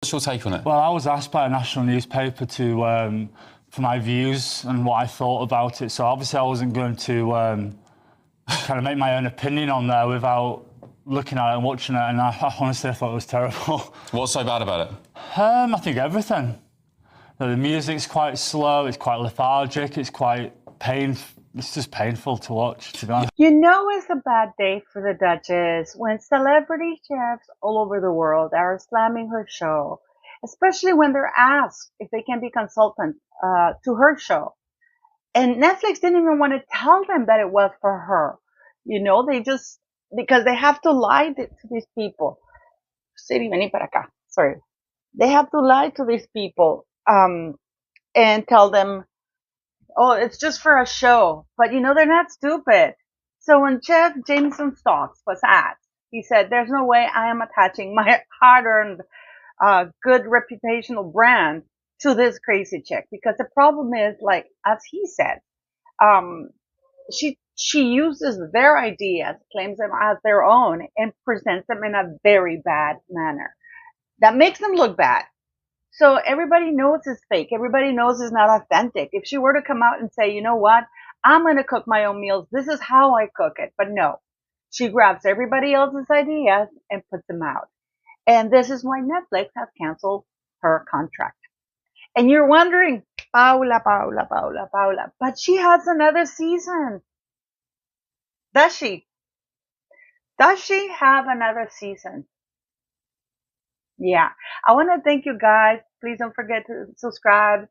What's your take on it? Well, I was asked by a national newspaper to for my views and what I thought about it. So obviously I wasn't going to kind of make my own opinion on there without looking at it and watching it. And I honestly thought it was terrible. What's so bad about it? I think everything. The music's quite slow. It's quite lethargic. It's quite painful. It's just painful to watch, to be honest. You know it's a bad day for the Duchess when celebrity chefs all over the world are slamming her show, especially when they're asked if they can be consultants to her show. And Netflix didn't even want to tell them that it was for her. You know, they just, because they have to lie to these people. Siri, vení para acá. Sorry. They have to lie to these people and tell them, oh, it's just for a show. But, you know, they're not stupid. So when Chef Jameson Stocks was asked, he said, there's no way I am attaching my hard-earned, good reputational brand to this crazy chick. Because the problem is, like, as he said, she uses their ideas, claims them as their own, and presents them in a very bad manner. That makes them look bad. So everybody knows it's fake. Everybody knows it's not authentic. If she were to come out and say, you know what, I'm going to cook my own meals. This is how I cook it. But no, she grabs everybody else's ideas and puts them out. And this is why Netflix has canceled her contract. And you're wondering, Paula. But she has another season. Does she? Does she have another season? Yeah. I want to thank you guys. Please don't forget to subscribe,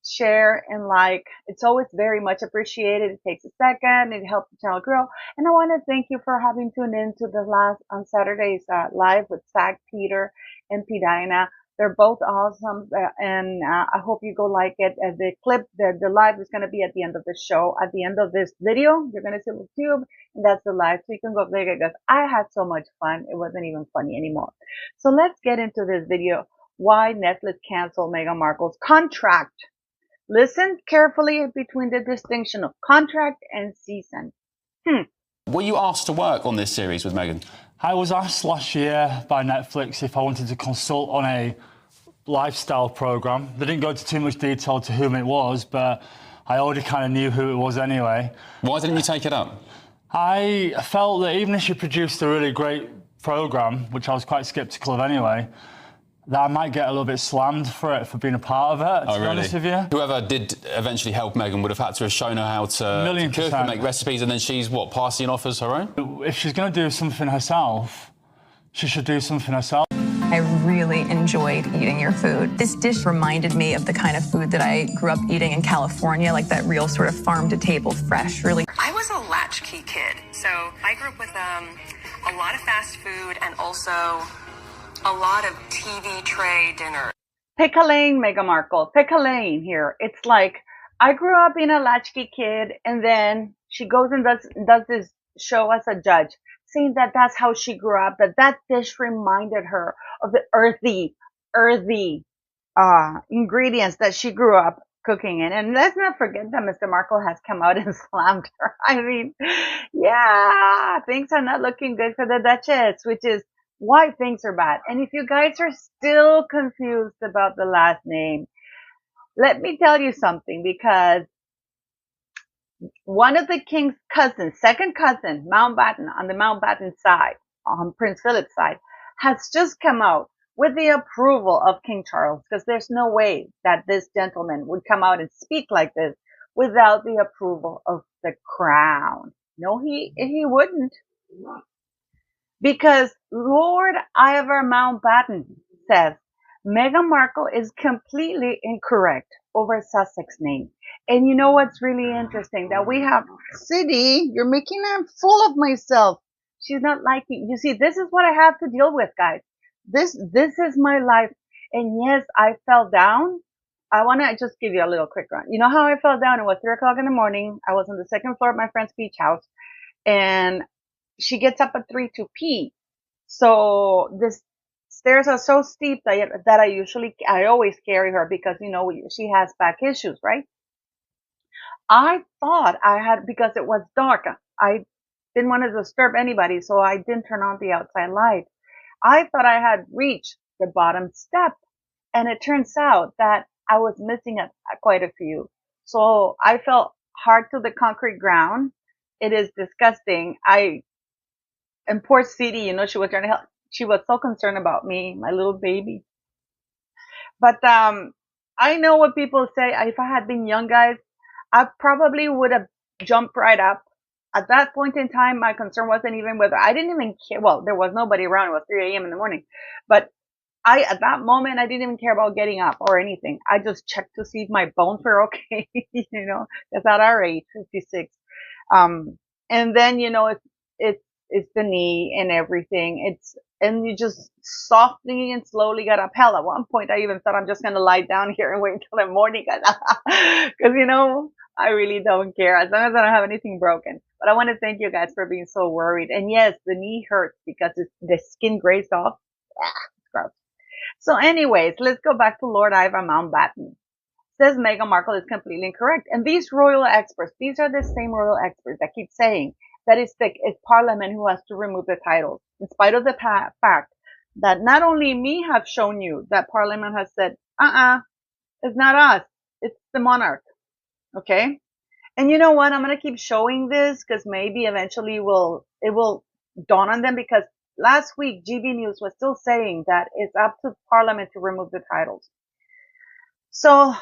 share, and like. It's always very much appreciated. It takes a second. It helps the channel grow. And I want to thank you for having tuned in to the last on Saturday's live with Zach, Peter, and Pidina. They're both awesome, and I hope you go like it. The clip, the live is going to be at the end of the show. At the end of this video, you're going to see the tube, and that's the live. So you can go there because I had so much fun. It wasn't even funny anymore. So let's get into this video. Why Netflix canceled Meghan Markle's contract. Listen carefully between the distinction of contract and season. Were you asked to work on this series with Meghan? I was asked last year by Netflix if I wanted to consult on a lifestyle program. They didn't go into too much detail to whom it was, but I already kind of knew who it was anyway. Why didn't you take it up? I felt that even if she produced a really great program, which I was quite skeptical of anyway, that I might get a little bit slammed for it, for being a part of it, to be honest with you. Whoever did eventually help Meghan would have had to have shown her how to cook and make recipes, and then she's, what, passing off as her own? If she's going to do something herself, she should do something herself. I really enjoyed eating your food. This dish reminded me of the kind of food that I grew up eating in California, like that real sort of farm-to-table fresh, really. I was a latchkey kid, so I grew up with a lot of fast food and also a lot of TV tray dinner. Pick a lane, Meghan Markle. Pick a lane here. It's like, I grew up being a latchkey kid, and then she goes and does this show as a judge, saying that that's how she grew up, that dish reminded her of the earthy ingredients that she grew up cooking in. And let's not forget that Mr. Markle has come out and slammed her. I mean, yeah, things are not looking good for the Duchess, which is why things are bad. And if you guys are still confused about the last name, let me tell you something, because one of the king's cousins, second cousin, Mountbatten, on the Mountbatten side, on Prince Philip's side, has just come out with the approval of King Charles, because there's no way that this gentleman would come out and speak like this without the approval of the crown. No, he wouldn't. Because Lord Ivor Mountbatten says Meghan Markle is completely incorrect over Sussex name. And you know what's really interesting? That we have, City, you're making a fool of myself. She's not liking, you see, this is what I have to deal with, guys. This is my life. And yes, I fell down. I want to just give you a little quick run. You know how I fell down? It was 3 o'clock in the morning. I was on the second floor of my friend's beach house, and she gets up at 3 to pee. So the stairs are so steep that I always carry her, because, you know, she has back issues, right? I thought I had, because it was dark, I didn't want to disturb anybody, so I didn't turn on the outside light. I thought I had reached the bottom step. And it turns out that I was missing quite a few. So I fell hard to the concrete ground. It is disgusting. And poor City, she was trying to help. She was so concerned about me, my little baby. But I know what people say. If I had been young, guys, I probably would have jumped right up. At that point in time, my concern wasn't even whether I didn't even care. Well, there was nobody around. It was 3 a.m. in the morning. But at that moment, I didn't even care about getting up or anything. I just checked to see if my bones were okay, because at our age, 56. And then, it's the knee and everything. And you just softly and slowly got up. Hell, at one point, I even thought I'm just going to lie down here and wait until the morning. Because, I really don't care as long as I don't have anything broken. But I want to thank you guys for being so worried. And yes, the knee hurts because the skin grazed off. It's gross. So anyways, let's go back to Lord Ivan Mountbatten. Says Meghan Markle is completely incorrect. And these royal experts, these are the same royal experts that keep saying that it's Parliament who has to remove the titles, in spite of the fact that not only me have shown you that Parliament has said, it's not us, it's the monarch. Okay? And you know what? I'm going to keep showing this because maybe eventually it will dawn on them, because last week GB News was still saying that it's up to Parliament to remove the titles. So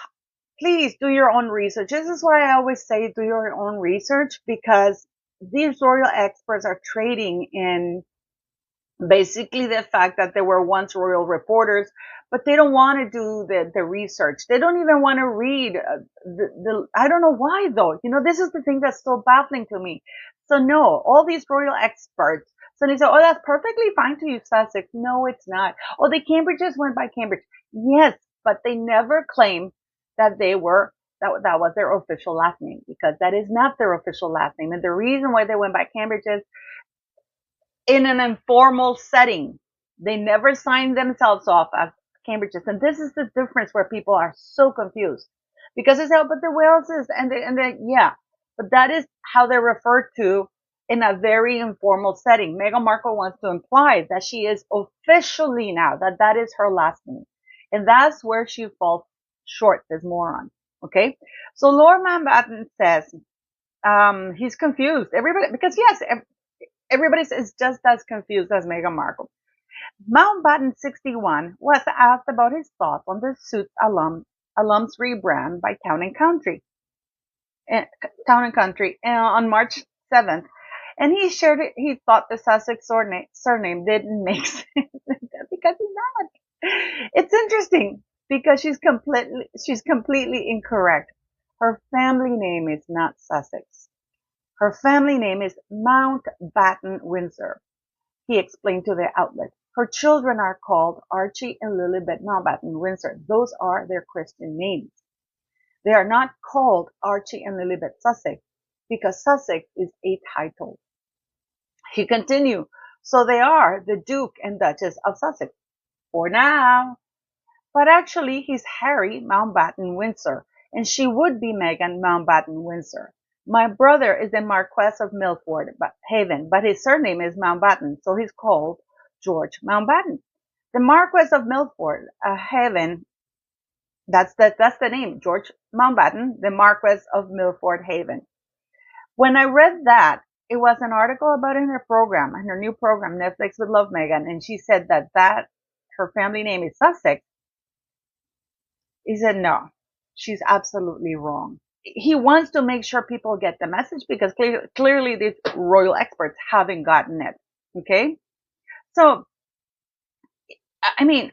please do your own research. This is why I always say do your own research, because these royal experts are trading in basically the fact that they were once royal reporters, but they don't want to do the research. They don't even want to read I don't know why though. This is the thing that's so baffling to me. So no, all these royal experts, so they say, oh, that's perfectly fine to use Sussex. No, it's not. Oh, the Cambridges went by Cambridge. Yes, but they never claimed that that was their official last name, because that is not their official last name. And the reason why they went by Cambridge is in an informal setting. They never signed themselves off as Cambridges. And this is the difference where people are so confused, because they say, oh, but the Waleses yeah, but that is how they're referred to in a very informal setting. Meghan Markle wants to imply that she is officially now, that is her last name. And that's where she falls short, this moron. Okay? So Lord Mountbatten says, he's confused. Everybody, because yes, everybody is just as confused as Meghan Markle. Mountbatten, 61, was asked about his thoughts on the Suits alums rebrand by Town & Country on March 7th. And he shared it. He thought the Sussex surname didn't make sense because he's not. It's interesting because she's completely incorrect. Her family name is not Sussex. Her family name is Mountbatten Windsor. He explained to the outlet. Her children are called Archie and Lilibet Mountbatten Windsor. Those are their Christian names. They are not called Archie and Lilibet Sussex because Sussex is a title. He continued, so they are the Duke and Duchess of Sussex for now. But actually, he's Harry Mountbatten Windsor, and she would be Meghan Mountbatten Windsor. My brother is the Marquess of Milford Haven, but his surname is Mountbatten, so he's called George Mountbatten. The Marquess of Milford Haven, that's the name, George Mountbatten, the Marquess of Milford Haven. When I read that, it was an article about in her new program, Netflix Would Love Meghan, and she said that her family name is Sussex. He said, no, she's absolutely wrong. He wants to make sure people get the message because clearly these royal experts haven't gotten it. Okay? So, I mean,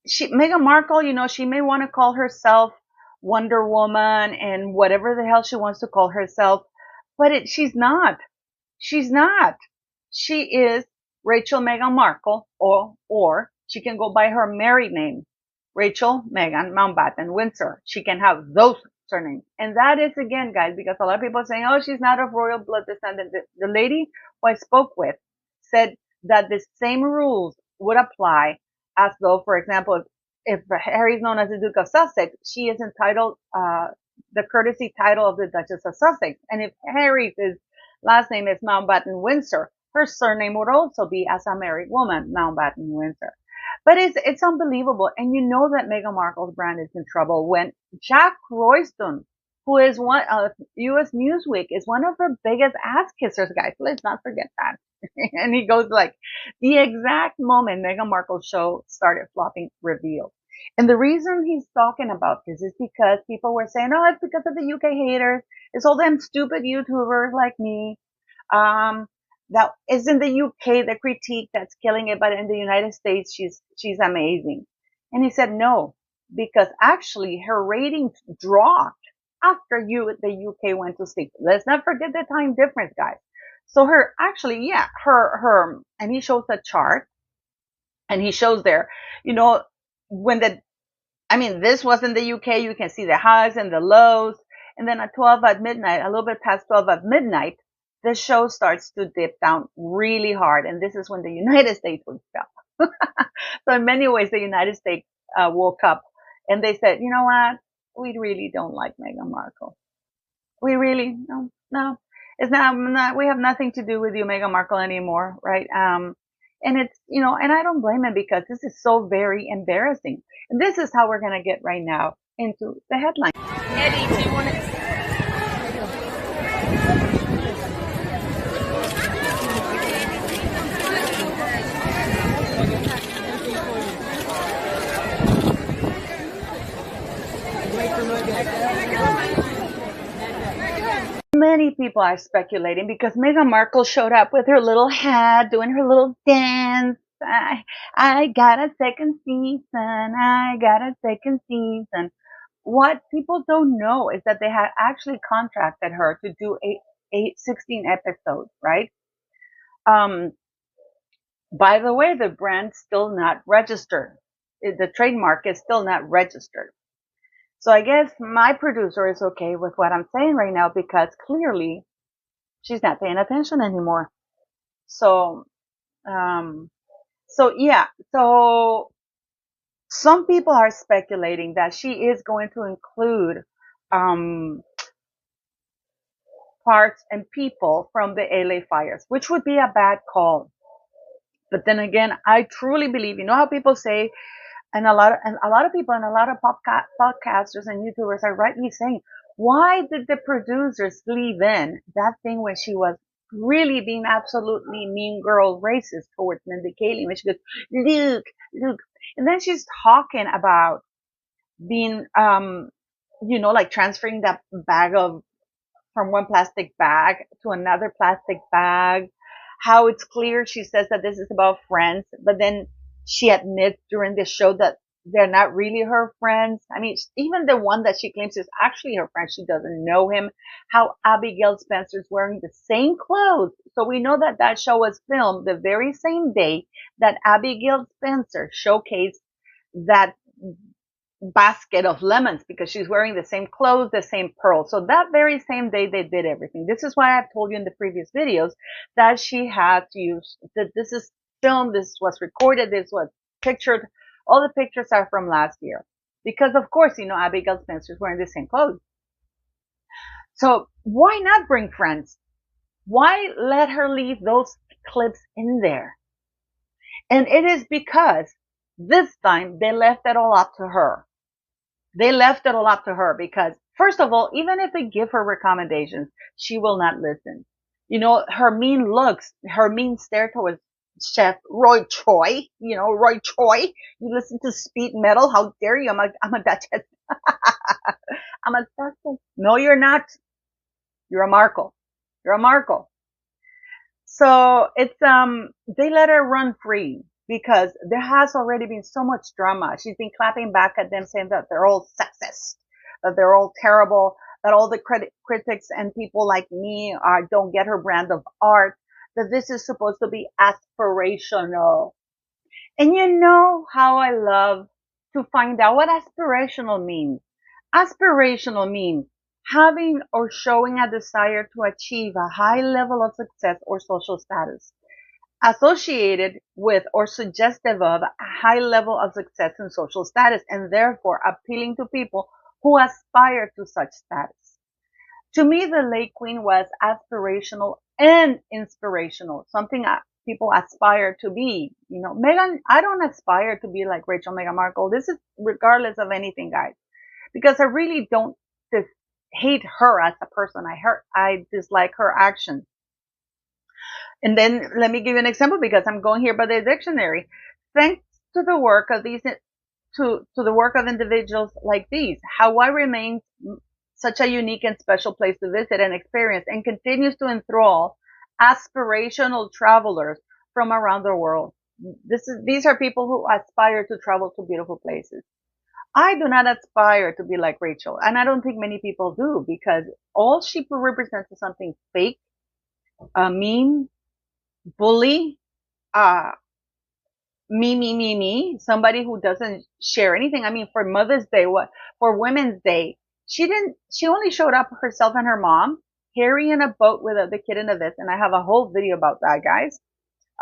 Meghan Markle, she may want to call herself Wonder Woman and whatever the hell she wants to call herself, but she's not. She's not. She is Rachel Meghan Markle, or she can go by her married name, Rachel Meghan Mountbatten Windsor. She can have those surnames. And that is, again, guys, because a lot of people are saying, oh, she's not of royal blood descendant. The lady who I spoke with said that the same rules would apply as though, for example, if Harry is known as the Duke of Sussex, she is entitled the courtesy title of the Duchess of Sussex. And if Harry's last name is Mountbatten Windsor, her surname would also be, as a married woman, Mountbatten Windsor. But it's unbelievable. And you know that Meghan Markle's brand is in trouble when Jack Royston, who is one of US Newsweek, is one of her biggest ass kissers, guys. Let's not forget that. And he goes like, the exact moment Meghan Markle's show started flopping, revealed. And the reason he's talking about this is because people were saying, oh, it's because of the UK haters. It's all them stupid YouTubers like me. That is in the UK, the critique that's killing it, but in the United States, she's amazing. And he said no, because actually her ratings dropped after the UK went to sleep. Let's not forget the time difference, guys. So and he shows the chart, and he shows there, this was in the UK, you can see the highs and the lows, and then at 12 at midnight, a little bit past 12 at midnight, the show starts to dip down really hard, and this is when the United States would fell. So in many ways, the United States woke up, and they said, you know what? We really don't like Meghan Markle. We really, no. It's not, we have nothing to do with you, Meghan Markle, anymore, right? And it's, and I don't blame him, because this is so very embarrassing. And this is how we're going to get right now into the headline. Eddie, do you want to... Many people are speculating because Meghan Markle showed up with her little hat, doing her little dance. I got a second season. I got a second season. What people don't know is that they had actually contracted her to do 16 episodes, right? By the way, the brand's still not registered. The trademark is still not registered. So I guess my producer is okay with what I'm saying right now, because clearly she's not paying attention anymore. So some people are speculating that she is going to include parts and people from the LA fires, which would be a bad call. But then again, I truly believe, how people say, and a lot of people and a lot of podcasters and YouTubers are rightly saying, why did the producers leave in that thing when she was really being absolutely mean girl racist towards Mindy Kaling, when she goes, Luke, and then she's talking about being, like transferring that bag from one plastic bag to another plastic bag, how it's clear, she says that this is about friends, but then she admits during the show that they're not really her friends. I mean, even the one that she claims is actually her friend, she doesn't know him. How Abigail Spencer's wearing the same clothes. So we know that that show was filmed the very same day that Abigail Spencer showcased that basket of lemons, because she's wearing the same clothes, the same pearls. So that very same day they did everything. This is why I've told you in the previous videos that she had to use, that this is filmed, this was recorded, this was pictured. All the pictures are from last year, because of course, Abigail Spencer's wearing the same clothes. So why not bring friends? Why let her leave those clips in there? And it is because this time they left it all up to her. They left it all up to her because, first of all, even if they give her recommendations, she will not listen. Her mean looks, her mean stare towards Chef Roy Choi. Roy Choi. You listen to speed metal? How dare you? I'm a Duchess. I'm a Sussex. No, you're not. You're a Markle. You're a Markle. So it's they let her run free, because there has already been so much drama. She's been clapping back at them, saying that they're all sexist, that they're all terrible, that all the critics and people like me don't get her brand of art, that this is supposed to be aspirational. And you know how I love to find out what aspirational means. Aspirational means having or showing a desire to achieve a high level of success or social status, associated with or suggestive of a high level of success and social status, and therefore appealing to people who aspire to such status. To me, the Lake Queen was aspirational and inspirational, something people aspire to be. You know, Meghan, I don't aspire to be like Meghan Markle. This is regardless of anything, guys, because I really don't hate her as a person. I dislike her actions. And then let me give you an example, because I'm going here by the dictionary. Thanks to the work of these, to the work of individuals like these, Hawaii remains such a unique and special place to visit and experience, and continues to enthrall aspirational travelers from around the world. These are people who aspire to travel to beautiful places. I do not aspire to be like Rachel, and I don't think many people do, because all she represents is something fake, mean, bully, me, somebody who doesn't share anything. I mean, for Mother's Day, for Women's Day, she only showed up herself and her mom, Harry in a boat with the kid in a vest, and I have a whole video about that, guys.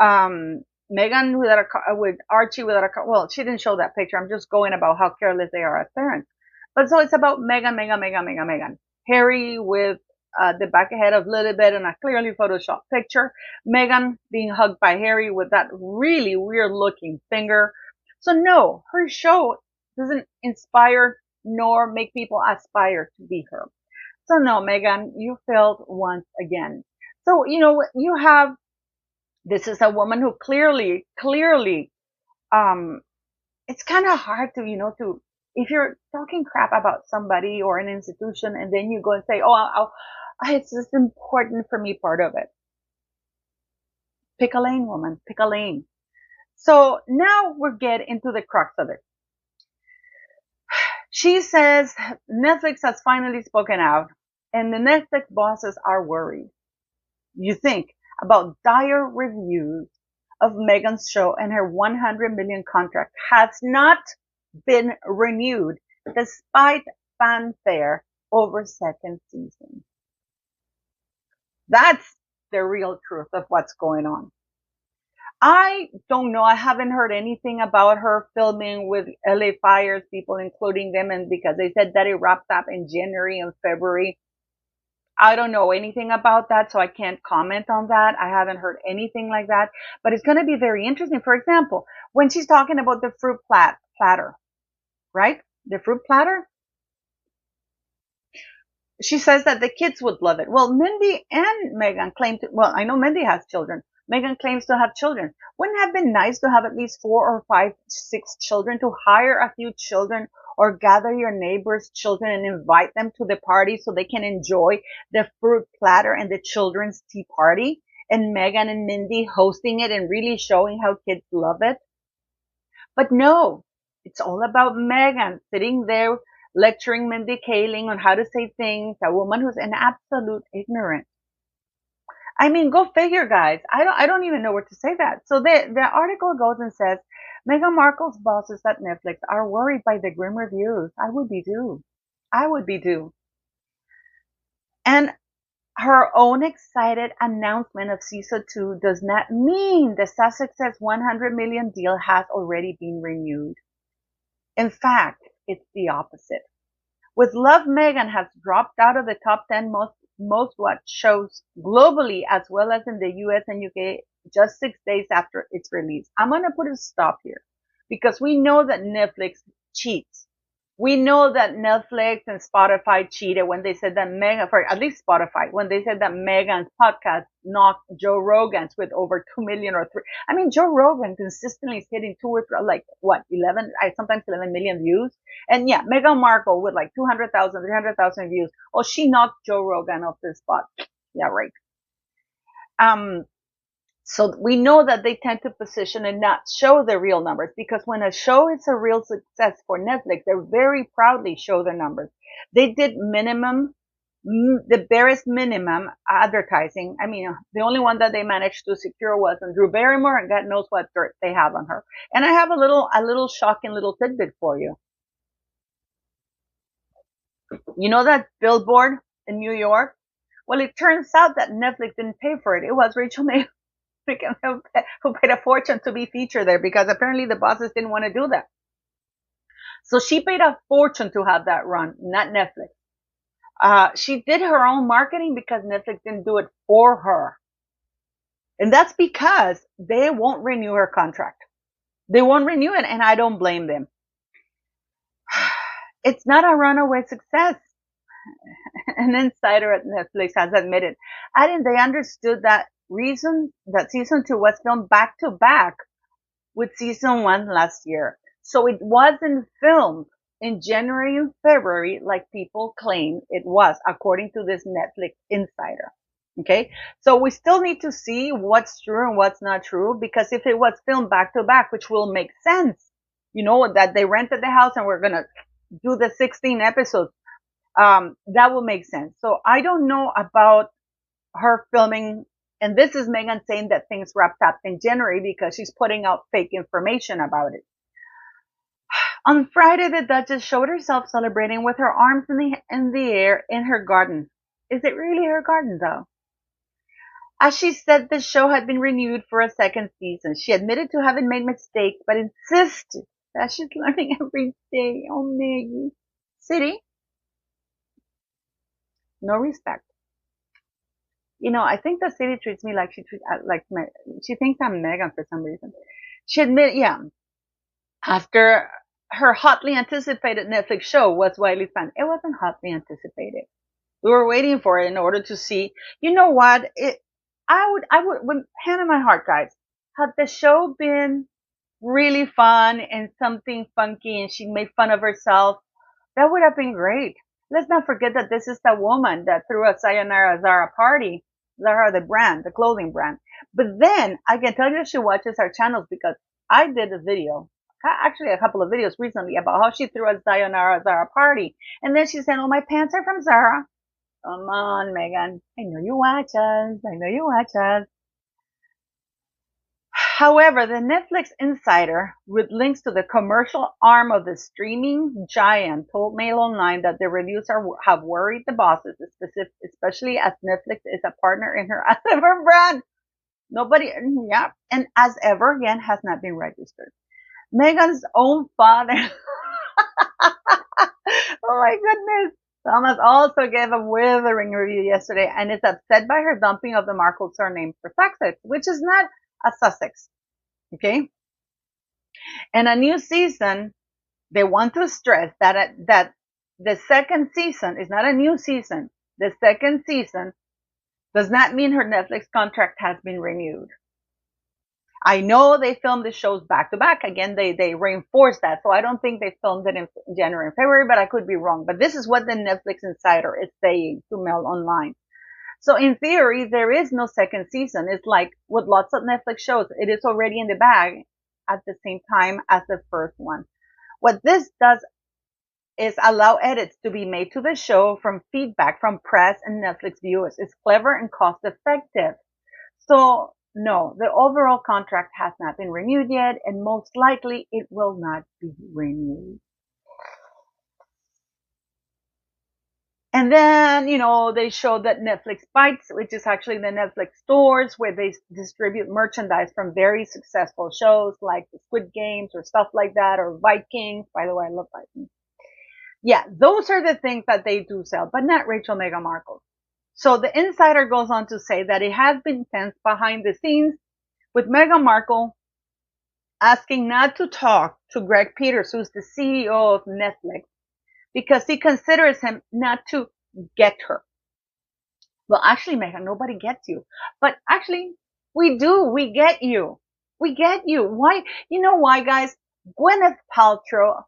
Meghan with Archie without a car. Well, she didn't show that picture. I'm just going about how careless they are as parents. But so it's about Meghan. Harry with the back ahead of Lilibet in a clearly photoshopped picture. Meghan being hugged by Harry with that really weird looking finger. So no, her show doesn't inspire nor make people aspire to be her. So no, Meghan, you failed once again. So, you know, this is a woman who clearly, it's kind of hard to, if you're talking crap about somebody or an institution, and then you go and say, oh, it's just important for me, part of it. Pick a lane, woman, pick a lane. So now we'll get into the crux of it. She says Netflix has finally spoken out, and the Netflix bosses are worried. You think about dire reviews of Meghan's show, and her $100 million contract has not been renewed despite fanfare over second season. That's the real truth of what's going on. I don't know. I haven't heard anything about her filming with LA Fires people, including them, and because they said that it wrapped up in January and February. I don't know anything about that, so I can't comment on that. I haven't heard anything like that, but it's going to be very interesting. For example, when she's talking about the fruit platter, right? The fruit platter. She says that the kids would love it. Well, Mindy and Meghan claim to, well, I know Mindy has children. Meghan claims to have children. Wouldn't it have been nice to have at least 4 or 5, 6 children, to hire a few children or gather your neighbors' children and invite them to the party so they can enjoy the fruit platter and the children's tea party, and Meghan and Mindy hosting it and really showing how kids love it? But no, it's all about Meghan sitting there lecturing Mindy Kaling on how to say things, a woman who's an absolute ignorant. I mean, go figure, guys. I don't even know where to say that. So the article goes and says, Meghan Markle's bosses at Netflix are worried by the grim reviews. I would be too. And her own excited announcement of season 2 does not mean the Sussex's $100 million deal has already been renewed. In fact, it's the opposite. With Love, Meghan has dropped out of the top 10 most watched shows globally, as well as in the US and UK, just 6 days after its release. I'm going to put a stop here, because we know that Netflix cheats. We know that Netflix and Spotify cheated when they said that at least Spotify, when they said that Meghan's podcast knocked Joe Rogan's with over 2 million or 3. I mean, Joe Rogan consistently is hitting 2 or 3, like what, 11 million views. And yeah, Meghan Markle with like 200,000, 300,000 views. Oh, she knocked Joe Rogan off the spot. Yeah, right. So we know that they tend to position and not show the real numbers, because when a show is a real success for Netflix, they very proudly show the numbers. They did the barest minimum advertising. I mean, the only one that they managed to secure was on Drew Barrymore, and God knows what dirt they have on her. And I have a little shocking little tidbit for you. You know that billboard in New York? Well, it turns out that Netflix didn't pay for it. It was Rachel May who paid a fortune to be featured there, because apparently the bosses didn't want to do that. So she paid a fortune to have that run, not Netflix. She did her own marketing because Netflix didn't do it for her. And that's because they won't renew her contract. They won't renew it, and I don't blame them. It's not a runaway success. An insider at Netflix has admitted. I think they understood that reason that season 2 was filmed back to back with season 1 last year. So it wasn't filmed in January and February like people claim it was, according to this Netflix insider. Okay, so we still need to see what's true and what's not true, because if it was filmed back to back, which will make sense, that they rented the house and we're gonna do the 16 episodes, that will make sense. So I don't know about her filming, and this is Meghan saying that things wrapped up in January because she's putting out fake information about it. On Friday, the Duchess showed herself celebrating with her arms in the air in her garden. Is it really her garden, though? As she said, the show had been renewed for a second season. She admitted to having made mistakes, but insisted that she's learning every day. Oh, Maggie. City? No respect. I think the city treats me like she thinks I'm Meghan for some reason. She admitted, after her hotly anticipated Netflix show was widely panned. It wasn't hotly anticipated. We were waiting for it in order to see. You know what? I would, with hand on my heart, guys, had the show been really fun and something funky and she made fun of herself, that would have been great. Let's not forget that this is the woman that threw a Sayonara Zara party. Zara, the brand, the clothing brand. But then I can tell you she watches our channels because I did a video, actually a couple of videos recently, about how she threw a Sayonara Zara party. And then she said, oh, my pants are from Zara. Come on, Meghan. I know you watch us. I know you watch us. However, the Netflix insider with links to the commercial arm of the streaming giant told Mail Online that the reviews have worried the bosses, especially as Netflix is a partner in her ever brand. And as ever, again, has not been registered. Meghan's own father. Oh my goodness. Thomas also gave a withering review yesterday and is upset by her dumping of the Markle surname for Sussex, which is not a Sussex. Okay? And a new season, they want to stress that the second season is not a new season. The second season does not mean her Netflix contract has been renewed. I know they filmed the shows back to back. Again, they reinforced that. So I don't think they filmed it in January and February, but I could be wrong. But this is what the Netflix insider is saying to Mail Online. So in theory, there is no second season. It's like with lots of Netflix shows, it is already in the bag at the same time as the first one. What this does is allow edits to be made to the show from feedback from press and Netflix viewers. It's clever and cost effective. So no, the overall contract has not been renewed yet, and most likely it will not be renewed. And then, they showed that Netflix Bites, which is actually the Netflix stores where they distribute merchandise from very successful shows like the Squid Games or stuff like that, or Vikings. By the way, I love Vikings. Yeah, those are the things that they do sell, but not Rachel Meghan Markle. So the insider goes on to say that it has been tense behind the scenes with Meghan Markle asking not to talk to Greg Peters, who's the CEO of Netflix, because he considers him not to get her. Well, actually, Meghan, nobody gets you. But actually, we do. We get you. We get you. Why? You know why, guys? Gwyneth Paltrow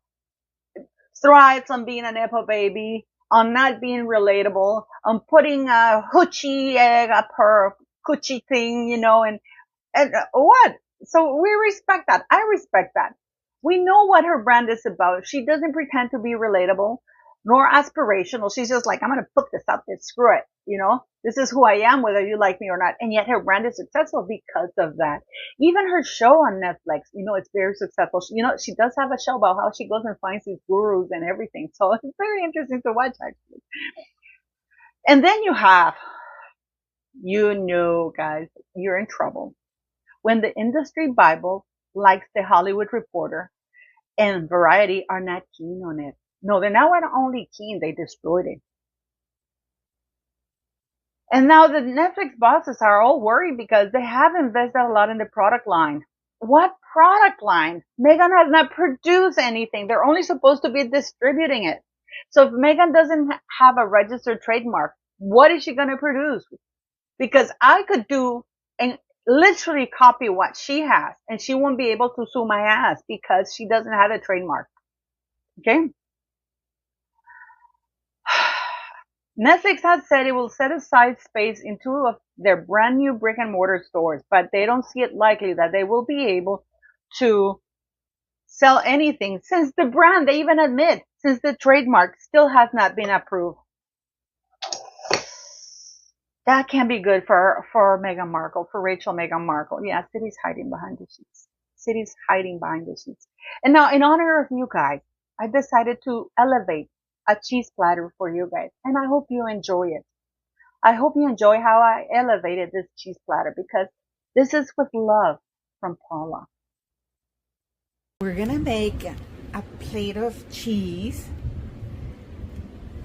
thrives on being an Nepo baby, on not being relatable, on putting a hoochie egg up her coochie thing, and what? So we respect that. I respect that. We know what her brand is about. She doesn't pretend to be relatable nor aspirational. She's just like, I'm going to put this up there. Screw it. This is who I am, whether you like me or not. And yet her brand is successful because of that. Even her show on Netflix, it's very successful. She does have a show about how she goes and finds these gurus and everything. So it's very interesting to watch, actually. And then you have, guys, you're in trouble. When the industry Bible likes the Hollywood Reporter and Variety are not keen on it. No, they're not only keen, they destroyed it. And now the Netflix bosses are all worried because they have invested a lot in the product line. What product line? Meghan has not produced anything. They're only supposed to be distributing it. So if Meghan doesn't have a registered trademark, what is she going to produce? Because I could do and literally copy what she has, and she won't be able to sue my ass because she doesn't have a trademark. Okay? Netflix has said it will set aside space in 2 of their brand new brick and mortar stores, but they don't see it likely that they will be able to sell anything since the brand, they even admit, since the trademark still has not been approved. That can be good for Meghan Markle, for Rachel Meghan Markle. Yeah, City's hiding behind the sheets. City's hiding behind the sheets. And now, in honor of you guys, I decided to elevate a cheese platter for you guys. And I hope you enjoy it. I hope you enjoy how I elevated this cheese platter because this is with love from Paula. We're gonna make a plate of cheese,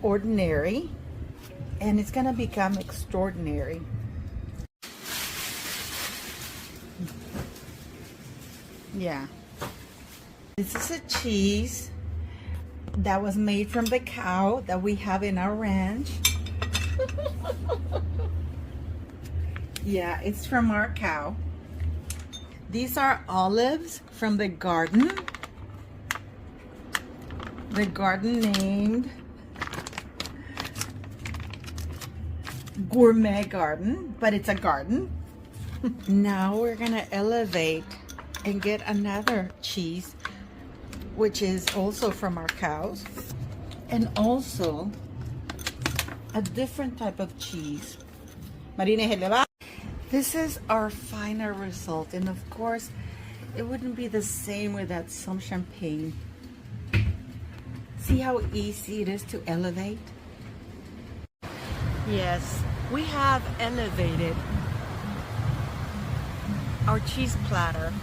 ordinary, and it's gonna become extraordinary. Yeah. This is a cheese that was made from the cow that we have in our ranch. Yeah, it's from our cow. These are olives from the garden. The garden named Gourmet Garden, but it's a garden. Now we're gonna elevate and get another cheese, which is also from our cows, and also a different type of cheese. This is our final result, and of course it wouldn't be the same without some champagne. See how easy it is to elevate? Yes, we have elevated our cheese platter